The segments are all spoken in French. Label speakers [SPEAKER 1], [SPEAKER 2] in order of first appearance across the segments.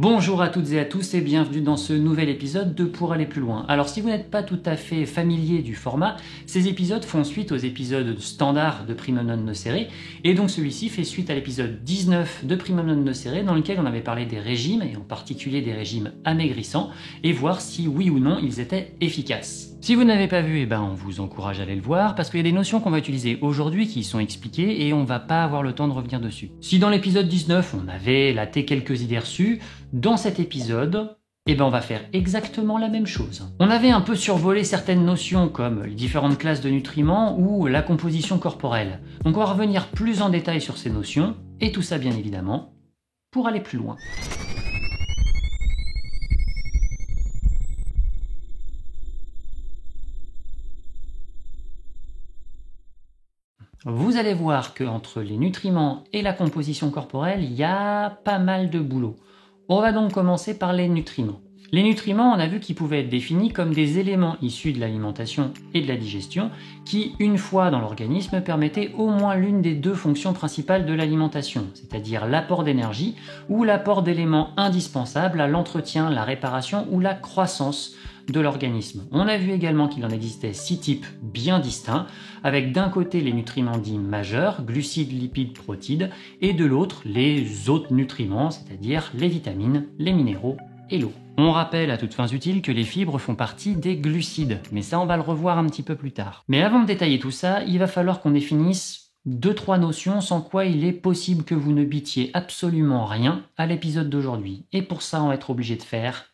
[SPEAKER 1] Bonjour à toutes et à tous et bienvenue dans ce nouvel épisode de Pour aller plus loin. Alors si vous n'êtes pas tout à fait familier du format, ces épisodes font suite aux épisodes standards de Primum non nocere et donc celui-ci fait suite à l'épisode 19 de Primum non nocere dans lequel on avait parlé des régimes et en particulier des régimes amaigrissants et voir si oui ou non ils étaient efficaces. Si vous n'avez pas vu, on vous encourage à aller le voir parce qu'il y a des notions qu'on va utiliser aujourd'hui qui y sont expliquées et on va pas avoir le temps de revenir dessus. Si dans l'épisode 19 on avait laté quelques idées reçues, dans cet épisode, on va faire exactement la même chose. On avait un peu survolé certaines notions comme les différentes classes de nutriments ou la composition corporelle. Donc on va revenir plus en détail sur ces notions et tout ça bien évidemment pour aller plus loin. Vous allez voir qu'entre les nutriments et la composition corporelle, il y a pas mal de boulot. On va donc commencer par les nutriments. Les nutriments, on a vu qu'ils pouvaient être définis comme des éléments issus de l'alimentation et de la digestion qui, une fois dans l'organisme, permettaient au moins l'une des deux fonctions principales de l'alimentation, c'est-à-dire l'apport d'énergie ou l'apport d'éléments indispensables à l'entretien, la réparation ou la croissance de l'organisme. On a vu également qu'il en existait 6 types bien distincts, avec d'un côté les nutriments dits majeurs, glucides, lipides, protides, et de l'autre les autres nutriments, c'est-à-dire les vitamines, les minéraux et l'eau. On rappelle à toutes fins utiles que les fibres font partie des glucides, mais ça on va le revoir un petit peu plus tard. Mais avant de détailler tout ça, il va falloir qu'on définisse 2-3 notions sans quoi il est possible que vous ne bitiez absolument rien à l'épisode d'aujourd'hui. Et pour ça, on va être obligé de faire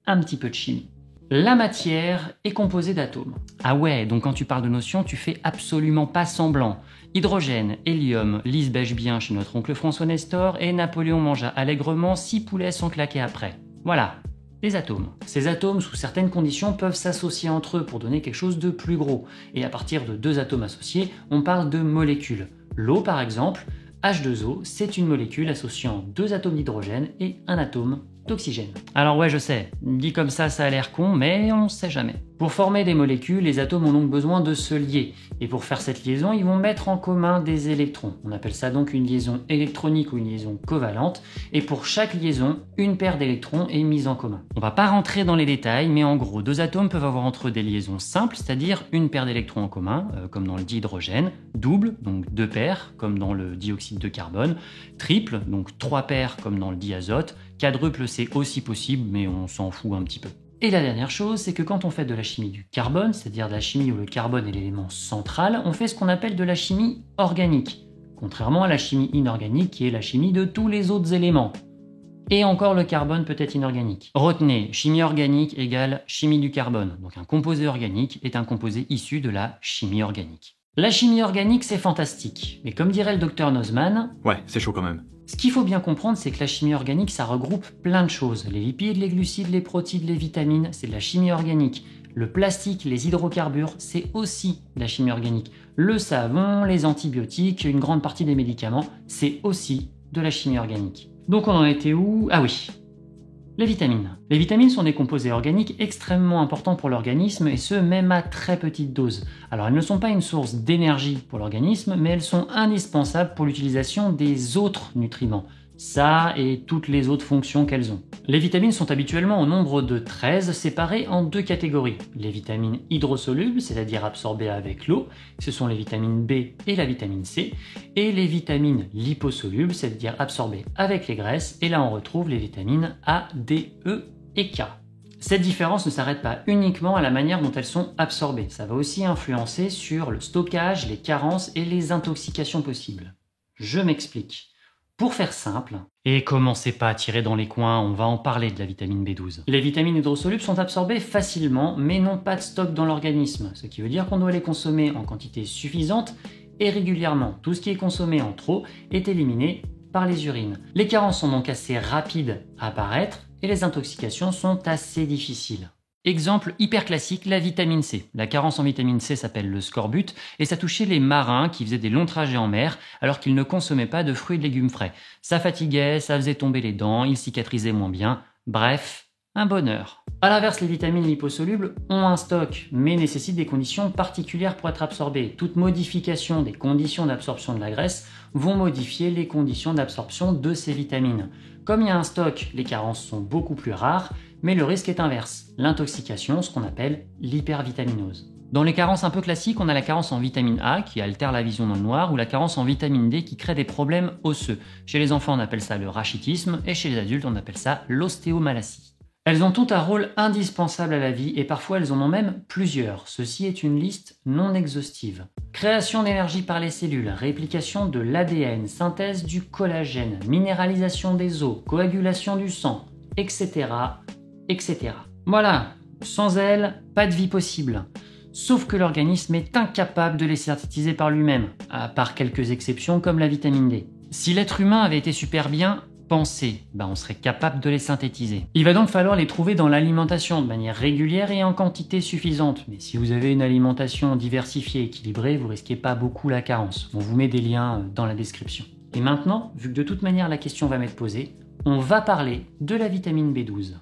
[SPEAKER 1] un petit peu de chimie. La matière est composée d'atomes. Ah ouais, donc quand tu parles de notions, tu fais absolument pas semblant. Hydrogène, hélium, Lise bêche bien chez notre oncle François Nestor et Napoléon mangea allègrement 6 poulets sans claquer après. Voilà, les atomes. Ces atomes, sous certaines conditions, peuvent s'associer entre eux pour donner quelque chose de plus gros. Et à partir de 2 atomes associés, on parle de molécules. L'eau par exemple, H2O, c'est une molécule associant 2 atomes d'hydrogène et 1 atome d'oxygène. Alors ouais, je sais, dit comme ça a l'air con, mais on sait jamais. Pour former des molécules, les atomes ont donc besoin de se lier. Et pour faire cette liaison, ils vont mettre en commun des électrons. On appelle ça donc une liaison électronique ou une liaison covalente. Et pour chaque liaison, une paire d'électrons est mise en commun. On va pas rentrer dans les détails, mais en gros, 2 atomes peuvent avoir entre eux des liaisons simples, c'est-à-dire une paire d'électrons en commun, comme dans le dihydrogène, double, donc 2 paires, comme dans le dioxyde de carbone, triple, donc 3 paires, comme dans le diazote, quadruple, c'est aussi possible, mais on s'en fout un petit peu. Et la dernière chose, c'est que quand on fait de la chimie du carbone, c'est-à-dire de la chimie où le carbone est l'élément central, on fait ce qu'on appelle de la chimie organique, contrairement à la chimie inorganique qui est la chimie de tous les autres éléments. Et encore le carbone peut être inorganique. Retenez, chimie organique égale chimie du carbone, donc un composé organique est un composé issu de la chimie organique. La chimie organique, c'est fantastique, mais comme dirait le docteur Nozman...
[SPEAKER 2] Ouais, c'est chaud quand même.
[SPEAKER 1] Ce qu'il faut bien comprendre, c'est que la chimie organique, ça regroupe plein de choses. Les lipides, les glucides, les protides, les vitamines, c'est de la chimie organique. Le plastique, les hydrocarbures, c'est aussi de la chimie organique. Le savon, les antibiotiques, une grande partie des médicaments, c'est aussi de la chimie organique. Donc on en était où? Ah oui, les vitamines. Les vitamines sont des composés organiques extrêmement importants pour l'organisme et ce même à très petite dose. Alors elles ne sont pas une source d'énergie pour l'organisme, mais elles sont indispensables pour l'utilisation des autres nutriments. Ça et toutes les autres fonctions qu'elles ont. Les vitamines sont habituellement au nombre de 13, séparées en 2 catégories. Les vitamines hydrosolubles, c'est-à-dire absorbées avec l'eau, ce sont les vitamines B et la vitamine C, et les vitamines liposolubles, c'est-à-dire absorbées avec les graisses, et là on retrouve les vitamines A, D, E et K. Cette différence ne s'arrête pas uniquement à la manière dont elles sont absorbées, ça va aussi influencer sur le stockage, les carences et les intoxications possibles. Je m'explique. Pour faire simple, et commencez pas à tirer dans les coins, on va en parler de la vitamine B12. Les vitamines hydrosolubles sont absorbées facilement, mais n'ont pas de stock dans l'organisme, ce qui veut dire qu'on doit les consommer en quantité suffisante et régulièrement. Tout ce qui est consommé en trop est éliminé par les urines. Les carences sont donc assez rapides à apparaître et les intoxications sont assez difficiles. Exemple hyper classique, la vitamine C. La carence en vitamine C s'appelle le scorbut et ça touchait les marins qui faisaient des longs trajets en mer alors qu'ils ne consommaient pas de fruits et de légumes frais. Ça fatiguait, ça faisait tomber les dents, ils cicatrisaient moins bien. Bref, un bonheur. A l'inverse, les vitamines liposolubles ont un stock, mais nécessitent des conditions particulières pour être absorbées. Toute modification des conditions d'absorption de la graisse vont modifier les conditions d'absorption de ces vitamines. Comme il y a un stock, les carences sont beaucoup plus rares, mais le risque est inverse, l'intoxication, ce qu'on appelle l'hypervitaminose. Dans les carences un peu classiques, on a la carence en vitamine A qui altère la vision dans le noir ou la carence en vitamine D qui crée des problèmes osseux. Chez les enfants, on appelle ça le rachitisme et chez les adultes, on appelle ça l'ostéomalacie. Elles ont toutes un rôle indispensable à la vie et parfois elles en ont même plusieurs. Ceci est une liste non exhaustive. Création d'énergie par les cellules, réplication de l'ADN, synthèse du collagène, minéralisation des os, coagulation du sang, etc. etc. Voilà, sans elles, pas de vie possible. Sauf que l'organisme est incapable de les synthétiser par lui-même, à part quelques exceptions comme la vitamine D. Si l'être humain avait été super bien pensé, on serait capable de les synthétiser. Il va donc falloir les trouver dans l'alimentation de manière régulière et en quantité suffisante. Mais si vous avez une alimentation diversifiée et équilibrée, vous risquez pas beaucoup la carence. On vous met des liens dans la description. Et maintenant, vu que de toute manière la question va m'être posée, on va parler de la vitamine B12.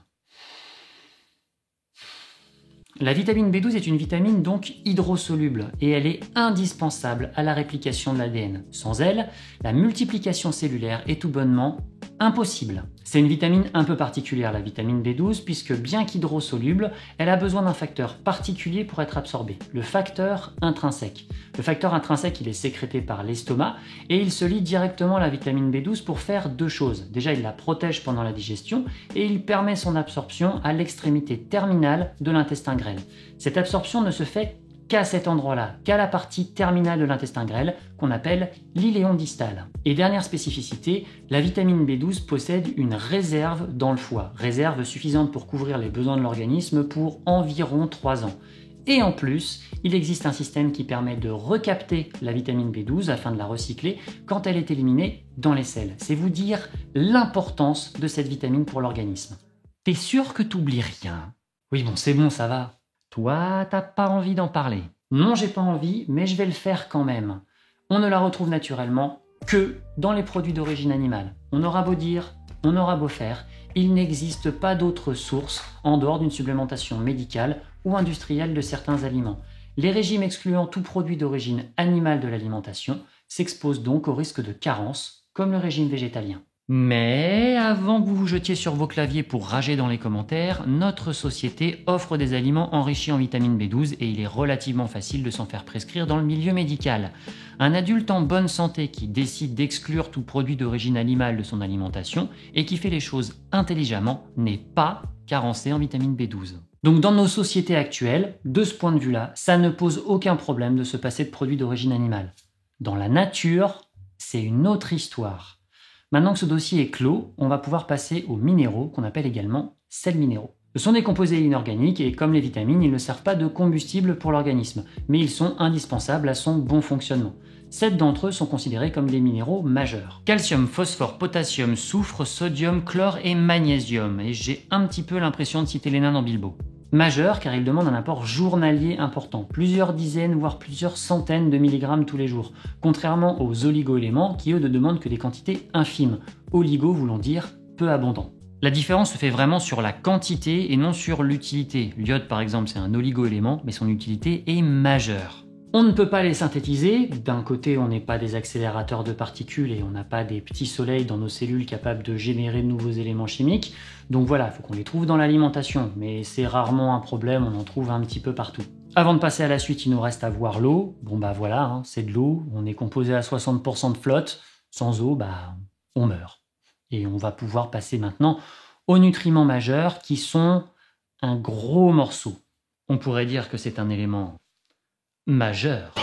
[SPEAKER 1] La vitamine B12 est une vitamine donc hydrosoluble et elle est indispensable à la réplication de l'ADN. Sans elle, la multiplication cellulaire est tout bonnement impossible. C'est une vitamine un peu particulière, la vitamine B12, puisque bien qu'hydrosoluble, elle a besoin d'un facteur particulier pour être absorbée, le facteur intrinsèque. Le facteur intrinsèque, il est sécrété par l'estomac et il se lie directement à la vitamine B12 pour faire deux choses. Déjà, il la protège pendant la digestion et il permet son absorption à l'extrémité terminale de l'intestin grêle. Cette absorption ne se fait qu'à cet endroit-là, qu'à la partie terminale de l'intestin grêle, qu'on appelle l'iléon distal. Et dernière spécificité, la vitamine B12 possède une réserve dans le foie, réserve suffisante pour couvrir les besoins de l'organisme pour environ 3 ans. Et en plus, il existe un système qui permet de recapter la vitamine B12 afin de la recycler quand elle est éliminée dans les selles. C'est vous dire l'importance de cette vitamine pour l'organisme. T'es sûr que t'oublies rien? Oui, c'est bon, ça va. Toi, t'as pas envie d'en parler. Non, j'ai pas envie, mais je vais le faire quand même. On ne la retrouve naturellement que dans les produits d'origine animale. On aura beau dire, on aura beau faire, il n'existe pas d'autre source en dehors d'une supplémentation médicale ou industrielle de certains aliments. Les régimes excluant tout produit d'origine animale de l'alimentation s'exposent donc au risque de carence, comme le régime végétalien. Mais avant que vous vous jetiez sur vos claviers pour rager dans les commentaires, notre société offre des aliments enrichis en vitamine B12 et il est relativement facile de s'en faire prescrire dans le milieu médical. Un adulte en bonne santé qui décide d'exclure tout produit d'origine animale de son alimentation et qui fait les choses intelligemment n'est pas carencé en vitamine B12. Donc dans nos sociétés actuelles, de ce point de vue-là, ça ne pose aucun problème de se passer de produits d'origine animale. Dans la nature, c'est une autre histoire. Maintenant que ce dossier est clos, on va pouvoir passer aux minéraux, qu'on appelle également sels minéraux. Ce sont des composés inorganiques et comme les vitamines, ils ne servent pas de combustible pour l'organisme, mais ils sont indispensables à son bon fonctionnement. 7 d'entre eux sont considérés comme des minéraux majeurs. Calcium, phosphore, potassium, soufre, sodium, chlore et magnésium. Et j'ai un petit peu l'impression de citer les nains dans Bilbo. Majeur car il demande un apport journalier important, plusieurs dizaines voire plusieurs centaines de milligrammes tous les jours, contrairement aux oligo-éléments qui eux ne demandent que des quantités infimes, oligo voulant dire peu abondant. La différence se fait vraiment sur la quantité et non sur l'utilité. L'iode par exemple c'est un oligo-élément mais son utilité est majeure. On ne peut pas les synthétiser, d'un côté on n'est pas des accélérateurs de particules et on n'a pas des petits soleils dans nos cellules capables de générer de nouveaux éléments chimiques, donc voilà, il faut qu'on les trouve dans l'alimentation, mais c'est rarement un problème, on en trouve un petit peu partout. Avant de passer à la suite, il nous reste à voir l'eau. Voilà, c'est de l'eau, on est composé à 60% de flotte, sans eau, on meurt. Et on va pouvoir passer maintenant aux nutriments majeurs qui sont un gros morceau. On pourrait dire que c'est un élément majeur.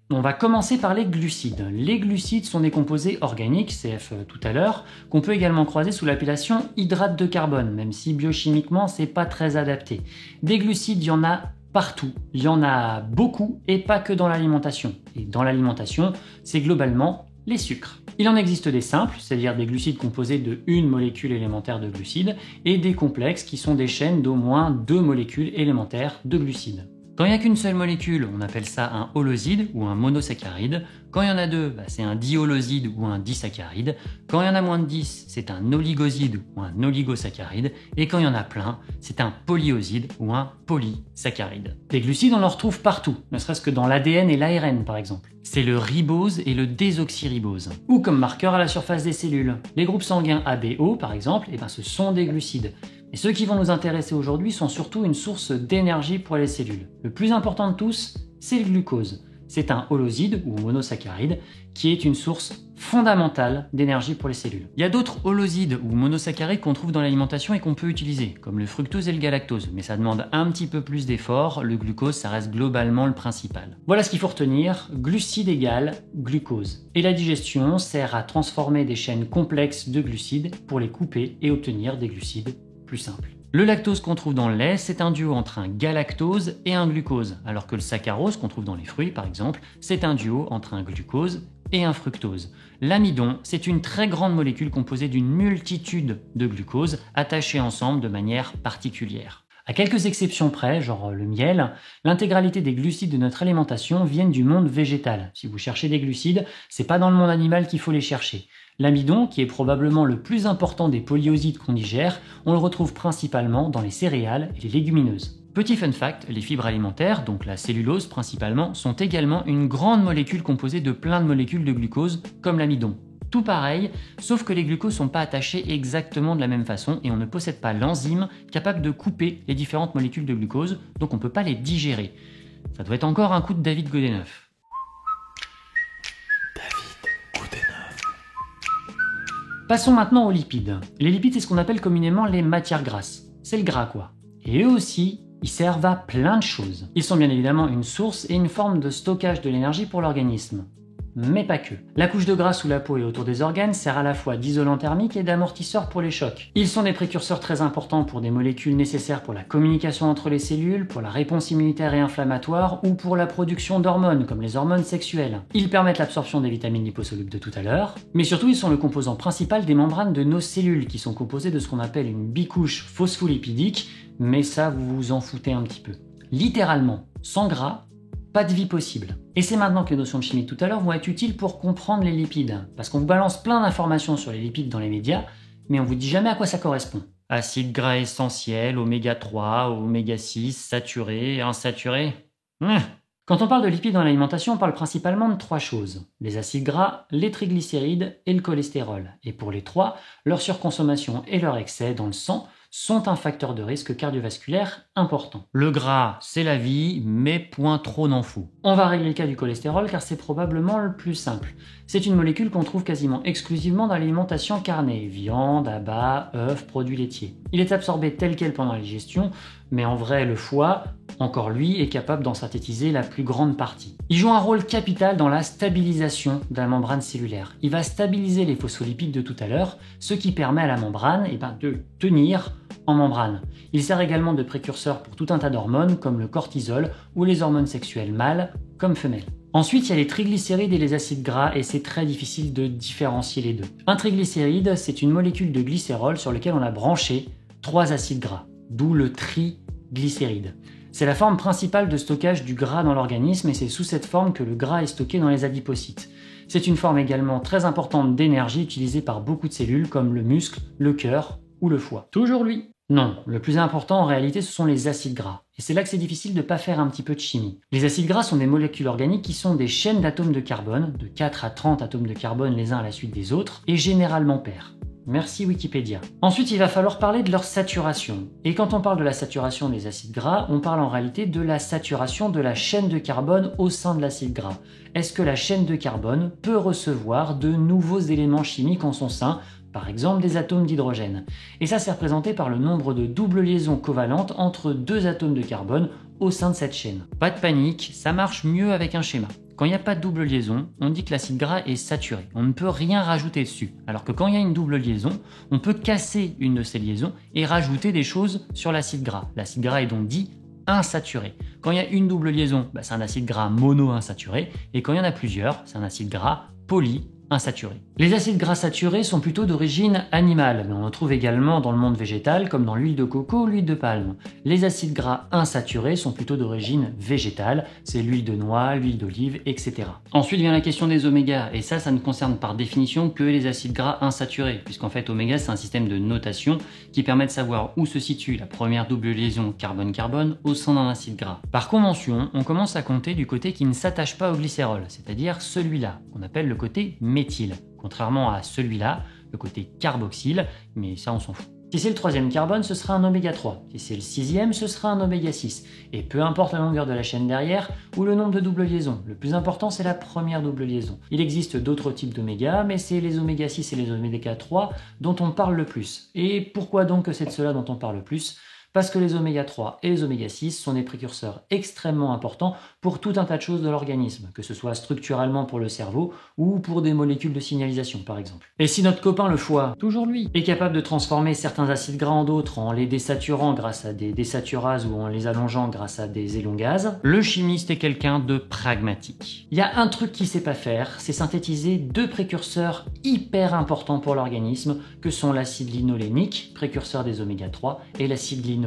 [SPEAKER 1] On va commencer par les glucides. Les glucides sont des composés organiques, CF tout à l'heure, qu'on peut également croiser sous l'appellation hydrate de carbone, même si biochimiquement c'est pas très adapté. Des glucides, il y en a partout, il y en a beaucoup et pas que dans l'alimentation. Et dans l'alimentation, c'est globalement les sucres. Il en existe des simples, c'est-à-dire des glucides composés de une molécule élémentaire de glucides, et des complexes qui sont des chaînes d'au moins 2 molécules élémentaires de glucides. Quand il n'y a qu'une seule molécule, on appelle ça un holoside ou un monosaccharide. Quand il y en a deux, c'est un diholoside ou un disaccharide. Quand il y en a moins de 10, c'est un oligoside ou un oligosaccharide. Et quand il y en a plein, c'est un polyoside ou un polysaccharide. Les glucides, on en retrouve partout, ne serait-ce que dans l'ADN et l'ARN par exemple. C'est le ribose et le désoxyribose. Ou comme marqueur à la surface des cellules. Les groupes sanguins ABO par exemple, ce sont des glucides. Et ceux qui vont nous intéresser aujourd'hui sont surtout une source d'énergie pour les cellules. Le plus important de tous, c'est le glucose. C'est un holoside ou monosaccharide qui est une source fondamentale d'énergie pour les cellules. Il y a d'autres holosides ou monosaccharides qu'on trouve dans l'alimentation et qu'on peut utiliser, comme le fructose et le galactose, mais ça demande un petit peu plus d'effort. Le glucose, ça reste globalement le principal. Voilà ce qu'il faut retenir, glucides égale glucose. Et la digestion sert à transformer des chaînes complexes de glucides pour les couper et obtenir des glucides plus simple. Le lactose qu'on trouve dans le lait, c'est un duo entre un galactose et un glucose, alors que le saccharose qu'on trouve dans les fruits par exemple, c'est un duo entre un glucose et un fructose. L'amidon, c'est une très grande molécule composée d'une multitude de glucoses attachées ensemble de manière particulière. À quelques exceptions près, genre le miel, l'intégralité des glucides de notre alimentation viennent du monde végétal. Si vous cherchez des glucides, c'est pas dans le monde animal qu'il faut les chercher. L'amidon, qui est probablement le plus important des polyosides qu'on digère, on le retrouve principalement dans les céréales et les légumineuses. Petit fun fact, les fibres alimentaires, donc la cellulose principalement, sont également une grande molécule composée de plein de molécules de glucose, comme l'amidon. Tout pareil, sauf que les glucoses ne sont pas attachés exactement de la même façon et on ne possède pas l'enzyme capable de couper les différentes molécules de glucose, donc on ne peut pas les digérer. Ça doit être encore un coup de David Godeneuve. Passons maintenant aux lipides. Les lipides, c'est ce qu'on appelle communément les matières grasses. C'est le gras quoi. Et eux aussi, ils servent à plein de choses. Ils sont bien évidemment une source et une forme de stockage de l'énergie pour l'organisme. Mais pas que. La couche de gras sous la peau et autour des organes sert à la fois d'isolant thermique et d'amortisseur pour les chocs. Ils sont des précurseurs très importants pour des molécules nécessaires pour la communication entre les cellules, pour la réponse immunitaire et inflammatoire ou pour la production d'hormones comme les hormones sexuelles. Ils permettent l'absorption des vitamines liposolubles de tout à l'heure, mais surtout ils sont le composant principal des membranes de nos cellules qui sont composées de ce qu'on appelle une bicouche phospholipidique, mais ça vous vous en foutez un petit peu. Littéralement, sans gras, pas de vie possible. Et c'est maintenant que les notions de chimie de tout à l'heure vont être utiles pour comprendre les lipides. Parce qu'on vous balance plein d'informations sur les lipides dans les médias, mais on vous dit jamais à quoi ça correspond. Acides gras essentiels, oméga 3, oméga 6, saturés, insaturés. Quand on parle de lipides dans l'alimentation, on parle principalement de trois choses. Les acides gras, les triglycérides et le cholestérol. Et pour les trois, leur surconsommation et leur excès dans le sang sont un facteur de risque cardiovasculaire important. Le gras, c'est la vie, mais point trop n'en faut. On va régler le cas du cholestérol car c'est probablement le plus simple. C'est une molécule qu'on trouve quasiment exclusivement dans l'alimentation carnée, viande, abats, œufs, produits laitiers. Il est absorbé tel quel pendant la digestion, mais en vrai le foie, encore lui, est capable d'en synthétiser la plus grande partie. Il joue un rôle capital dans la stabilisation de la membrane cellulaire. Il va stabiliser les phospholipides de tout à l'heure, ce qui permet à la membrane de tenir en membrane. Il sert également de précurseur pour tout un tas d'hormones comme le cortisol ou les hormones sexuelles mâles comme femelles. Ensuite, il y a les triglycérides et les acides gras et c'est très difficile de différencier les deux. Un triglycéride, c'est une molécule de glycérol sur laquelle on a branché 3 acides gras, d'où le triglycéride. C'est la forme principale de stockage du gras dans l'organisme et c'est sous cette forme que le gras est stocké dans les adipocytes. C'est une forme également très importante d'énergie utilisée par beaucoup de cellules comme le muscle, le cœur ou le foie. Toujours lui. Non, le plus important en réalité ce sont les acides gras. Et c'est là que c'est difficile de ne pas faire un petit peu de chimie. Les acides gras sont des molécules organiques qui sont des chaînes d'atomes de carbone, de 4 à 30 atomes de carbone les uns à la suite des autres, et généralement pairs. Merci Wikipédia. Ensuite, il va falloir parler de leur saturation. Et quand on parle de la saturation des acides gras, on parle en réalité de la saturation de la chaîne de carbone au sein de l'acide gras. Est-ce que la chaîne de carbone peut recevoir de nouveaux éléments chimiques en son sein, par exemple des atomes d'hydrogène? Et ça, c'est représenté par le nombre de doubles liaisons covalentes entre 2 atomes de carbone au sein de cette chaîne. Pas de panique, ça marche mieux avec un schéma. Quand il n'y a pas de double liaison, on dit que l'acide gras est saturé. On ne peut rien rajouter dessus. Alors que quand il y a une double liaison, on peut casser une de ces liaisons et rajouter des choses sur l'acide gras. L'acide gras est donc dit insaturé. Quand il y a une double liaison, c'est un acide gras monoinsaturé. Et quand il y en a plusieurs, c'est un acide gras polyinsaturé. insaturés. Les acides gras saturés sont plutôt d'origine animale, mais on en trouve également dans le monde végétal comme dans l'huile de coco ou l'huile de palme. Les acides gras insaturés sont plutôt d'origine végétale, c'est l'huile de noix, l'huile d'olive, etc. Ensuite vient la question des omégas, et ça ne concerne par définition que les acides gras insaturés, puisqu'en fait oméga c'est un système de notation qui permet de savoir où se situe la première double liaison carbone-carbone au sein d'un acide gras. Par convention, on commence à compter du côté qui ne s'attache pas au glycérol, c'est-à-dire celui-là, qu'on appelle le côté méthyle, contrairement à celui-là, le côté carboxyle, mais ça on s'en fout. Si c'est le troisième carbone, ce sera un oméga 3. Si c'est le sixième, ce sera un oméga 6. Et peu importe la longueur de la chaîne derrière ou le nombre de doubles liaisons, le plus important c'est la première double liaison. Il existe d'autres types d'oméga, mais c'est les oméga 6 et les oméga 3 dont on parle le plus. Et pourquoi donc que c'est de cela dont on parle le plus ? Parce que les oméga 3 et les oméga 6 sont des précurseurs extrêmement importants pour tout un tas de choses de l'organisme, que ce soit structurellement pour le cerveau ou pour des molécules de signalisation par exemple. Et si notre copain le foie, toujours lui, est capable de transformer certains acides gras en d'autres en les désaturant grâce à des désaturases ou en les allongeant grâce à des élongases, le chimiste est quelqu'un de pragmatique. Il y a un truc qu'il sait pas faire, c'est synthétiser deux précurseurs hyper importants pour l'organisme que sont l'acide linolénique, précurseur des oméga 3, et l'acide linoléique,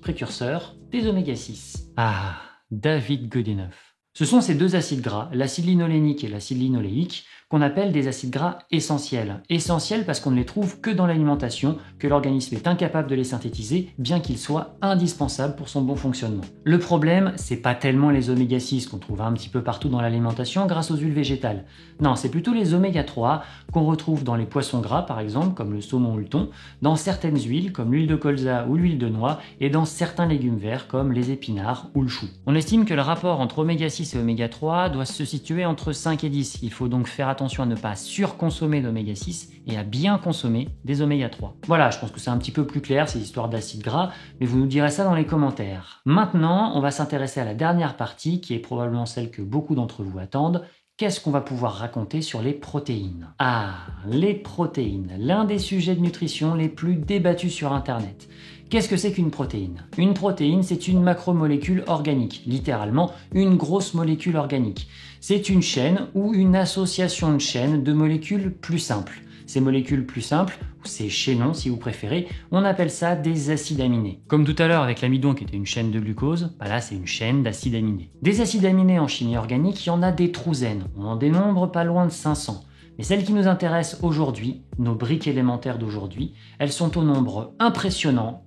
[SPEAKER 1] précurseur des oméga 6. Ah, David Godeneuve. Ce sont ces deux acides gras, l'acide linolénique et l'acide linoléique, qu'on appelle des acides gras essentiels. Essentiels parce qu'on ne les trouve que dans l'alimentation, que l'organisme est incapable de les synthétiser, bien qu'ils soient indispensables pour son bon fonctionnement. Le problème, c'est pas tellement les oméga 6 qu'on trouve un petit peu partout dans l'alimentation grâce aux huiles végétales. Non, c'est plutôt les oméga 3 qu'on retrouve dans les poissons gras par exemple, comme le saumon ou le thon, dans certaines huiles comme l'huile de colza ou l'huile de noix, et dans certains légumes verts comme les épinards ou le chou. On estime que le rapport entre oméga 6 et oméga 3 doit se situer entre 5 et 10. Il faut donc faire attention à ne pas surconsommer d'oméga 6 et à bien consommer des oméga 3. Voilà, je pense que c'est un petit peu plus clair ces histoires d'acides gras, mais vous nous direz ça dans les commentaires. Maintenant, on va s'intéresser à la dernière partie qui est probablement celle que beaucoup d'entre vous attendent. Qu'est-ce qu'on va pouvoir raconter sur les protéines? Ah, les protéines, l'un des sujets de nutrition les plus débattus sur Internet. Qu'est-ce que c'est qu'une protéine? Une protéine, c'est une macromolécule organique, littéralement une grosse molécule organique. C'est une chaîne ou une association de chaînes de molécules plus simples. Ces molécules plus simples, ou ces chaînons si vous préférez, on appelle ça des acides aminés. Comme tout à l'heure avec l'amidon qui était une chaîne de glucose, bah là c'est une chaîne d'acides aminés. Des acides aminés en chimie organique, il y en a des trouzaines, on en dénombre pas loin de 500. Mais celles qui nous intéressent aujourd'hui, nos briques élémentaires d'aujourd'hui, elles sont au nombre impressionnant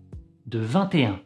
[SPEAKER 1] de 21.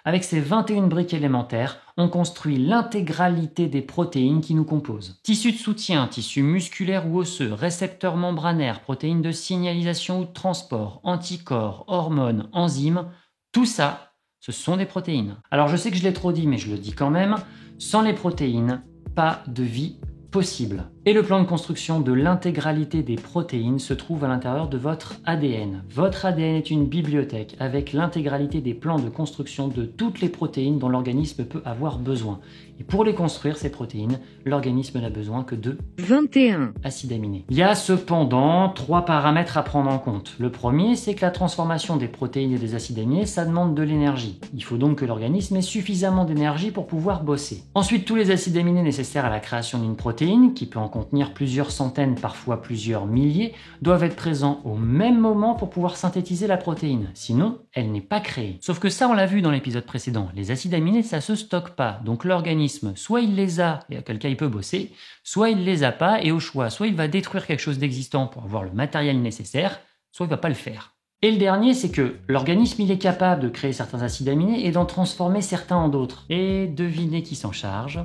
[SPEAKER 1] Avec ces 21 briques élémentaires, on construit l'intégralité des protéines qui nous composent. Tissus de soutien, tissus musculaires ou osseux, récepteurs membranaires, protéines de signalisation ou de transport, anticorps, hormones, enzymes, tout ça, ce sont des protéines. Alors je sais que je l'ai trop dit, mais je le dis quand même, sans les protéines, pas de vie possible. Et le plan de construction de l'intégralité des protéines se trouve à l'intérieur de votre ADN. Votre ADN est une bibliothèque avec l'intégralité des plans de construction de toutes les protéines dont l'organisme peut avoir besoin. Et pour les construire, ces protéines, l'organisme n'a besoin que de 21 acides aminés. Il y a cependant 3 paramètres à prendre en compte. Le premier, c'est que la transformation des protéines et des acides aminés, ça demande de l'énergie. Il faut donc que l'organisme ait suffisamment d'énergie pour pouvoir bosser. Ensuite, tous les acides aminés nécessaires à la création d'une protéine, qui peut en contenir plusieurs centaines, parfois plusieurs milliers, doivent être présents au même moment pour pouvoir synthétiser la protéine. Sinon, elle n'est pas créée. Sauf que ça, on l'a vu dans l'épisode précédent. Les acides aminés, ça se stocke pas. Donc l'organisme, soit il les a, et auquel cas il peut bosser, soit il les a pas, et au choix, soit il va détruire quelque chose d'existant pour avoir le matériel nécessaire, soit il va pas le faire. Et le dernier, c'est que l'organisme, il est capable de créer certains acides aminés et d'en transformer certains en d'autres. Et devinez qui s'en charge?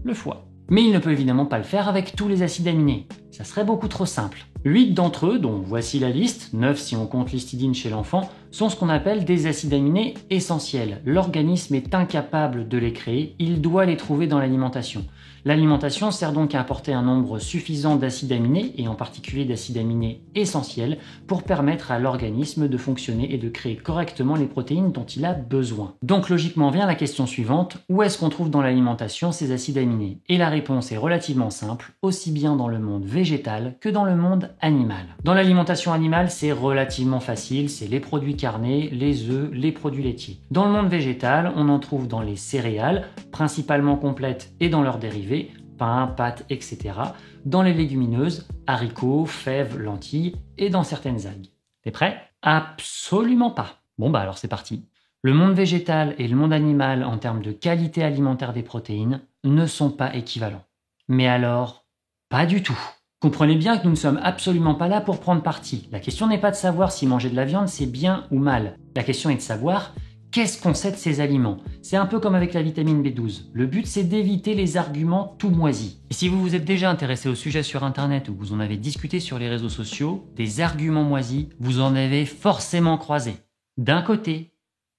[SPEAKER 1] Le foie. Mais il ne peut évidemment pas le faire avec tous les acides aminés. Ça serait beaucoup trop simple. 8 d'entre eux, dont voici la liste, 9 si on compte l'histidine chez l'enfant, sont ce qu'on appelle des acides aminés essentiels. L'organisme est incapable de les créer, il doit les trouver dans l'alimentation. L'alimentation sert donc à apporter un nombre suffisant d'acides aminés, et en particulier d'acides aminés essentiels, pour permettre à l'organisme de fonctionner et de créer correctement les protéines dont il a besoin. Donc logiquement vient la question suivante, où est-ce qu'on trouve dans l'alimentation ces acides aminés? Et la réponse est relativement simple, aussi bien dans le monde végétal que dans le monde animal. Dans l'alimentation animale, c'est relativement facile, c'est les produits carnés, les œufs, les produits laitiers. Dans le monde végétal, on en trouve dans les céréales, principalement complètes et dans leurs dérivés, pain, pâtes, etc. dans les légumineuses, haricots, fèves, lentilles et dans certaines algues. T'es prêt? Absolument pas. Bon bah alors c'est parti. Le monde végétal et le monde animal en termes de qualité alimentaire des protéines ne sont pas équivalents. Mais alors, pas du tout. Comprenez bien que nous ne sommes absolument pas là pour prendre parti. La question n'est pas de savoir si manger de la viande c'est bien ou mal. La question est de savoir qu'est-ce qu'on sait de ces aliments. C'est un peu comme avec la vitamine B12. Le but c'est d'éviter les arguments tout moisis. Et si vous vous êtes déjà intéressé au sujet sur internet ou vous en avez discuté sur les réseaux sociaux, des arguments moisis, vous en avez forcément croisé. D'un côté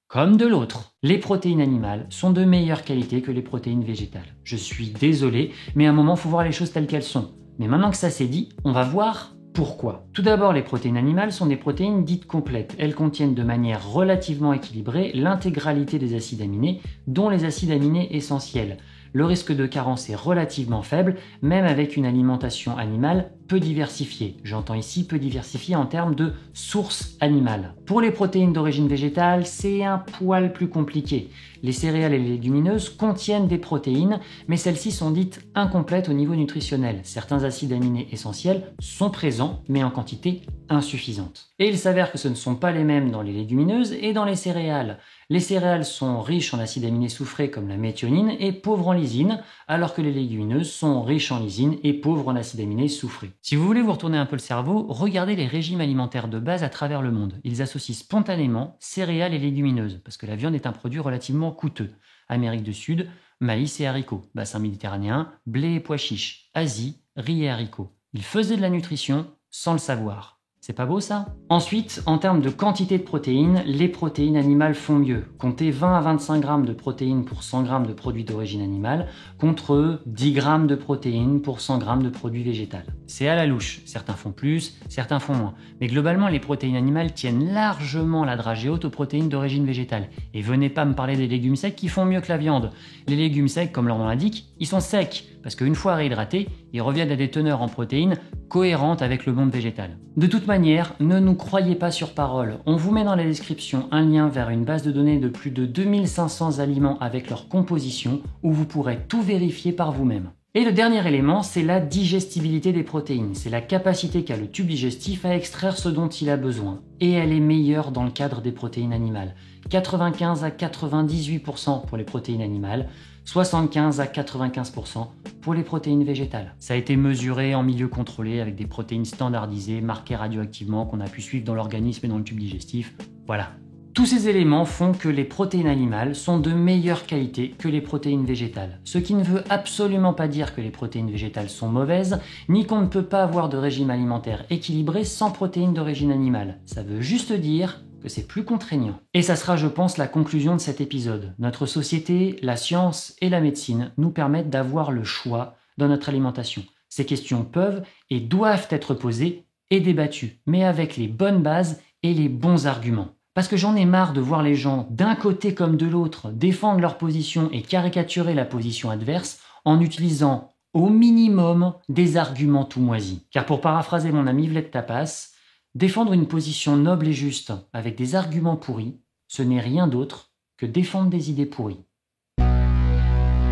[SPEAKER 1] comme de l'autre. Les protéines animales sont de meilleure qualité que les protéines végétales. Je suis désolé, mais à un moment, il faut voir les choses telles qu'elles sont. Mais maintenant que ça s'est dit, on va voir pourquoi. Tout d'abord, les protéines animales sont des protéines dites complètes. Elles contiennent de manière relativement équilibrée l'intégralité des acides aminés, dont les acides aminés essentiels. Le risque de carence est relativement faible, même avec une alimentation animale peu diversifiée. J'entends ici peu diversifiée en termes de sources animales. Pour les protéines d'origine végétale, c'est un poil plus compliqué. Les céréales et les légumineuses contiennent des protéines, mais celles-ci sont dites incomplètes au niveau nutritionnel. Certains acides aminés essentiels sont présents, mais en quantité insuffisante. Et il s'avère que ce ne sont pas les mêmes dans les légumineuses et dans les céréales. Les céréales sont riches en acides aminés soufrés comme la méthionine et pauvres en lysine, alors que les légumineuses sont riches en lysine et pauvres en acides aminés soufrés. Si vous voulez vous retourner un peu le cerveau, regardez les régimes alimentaires de base à travers le monde. Ils associent spontanément céréales et légumineuses, parce que la viande est un produit relativement coûteux. Amérique du Sud, maïs et haricots. Bassin méditerranéen, blé et pois chiches. Asie, riz et haricots. Ils faisaient de la nutrition sans le savoir. C'est pas beau ça? Ensuite, en termes de quantité de protéines, les protéines animales font mieux. Comptez 20 à 25 grammes de protéines pour 100 grammes de produits d'origine animale, contre 10 grammes de protéines pour 100 grammes de produits végétaux. C'est à la louche, certains font plus, certains font moins. Mais globalement, les protéines animales tiennent largement la dragée haute aux protéines d'origine végétale. Et venez pas me parler des légumes secs qui font mieux que la viande. Les légumes secs, comme leur nom l'indique, ils sont secs, parce qu'une fois réhydratés, ils reviennent à des teneurs en protéines cohérentes avec le monde végétal. De toute manière, ne nous croyez pas sur parole. On vous met dans la description un lien vers une base de données de plus de 2500 aliments avec leur composition, où vous pourrez tout vérifier par vous-même. Et le dernier élément, c'est la digestibilité des protéines. C'est la capacité qu'a le tube digestif à extraire ce dont il a besoin. Et elle est meilleure dans le cadre des protéines animales. 95 à 98% pour les protéines animales, 75 à 95% pour les protéines végétales. Ça a été mesuré en milieu contrôlé avec des protéines standardisées, marquées radioactivement, qu'on a pu suivre dans l'organisme et dans le tube digestif. Voilà. Tous ces éléments font que les protéines animales sont de meilleure qualité que les protéines végétales. Ce qui ne veut absolument pas dire que les protéines végétales sont mauvaises, ni qu'on ne peut pas avoir de régime alimentaire équilibré sans protéines d'origine animale. Ça veut juste dire que c'est plus contraignant. Et ça sera, je pense, la conclusion de cet épisode. Notre société, la science et la médecine nous permettent d'avoir le choix dans notre alimentation. Ces questions peuvent et doivent être posées et débattues, mais avec les bonnes bases et les bons arguments. Parce que j'en ai marre de voir les gens, d'un côté comme de l'autre, défendre leur position et caricaturer la position adverse en utilisant au minimum des arguments tout moisis. Car pour paraphraser mon ami Vled Tapas, défendre une position noble et juste avec des arguments pourris, ce n'est rien d'autre que défendre des idées pourries.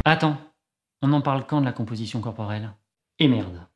[SPEAKER 1] Attends, on en parle quand de la composition corporelle? Et merde.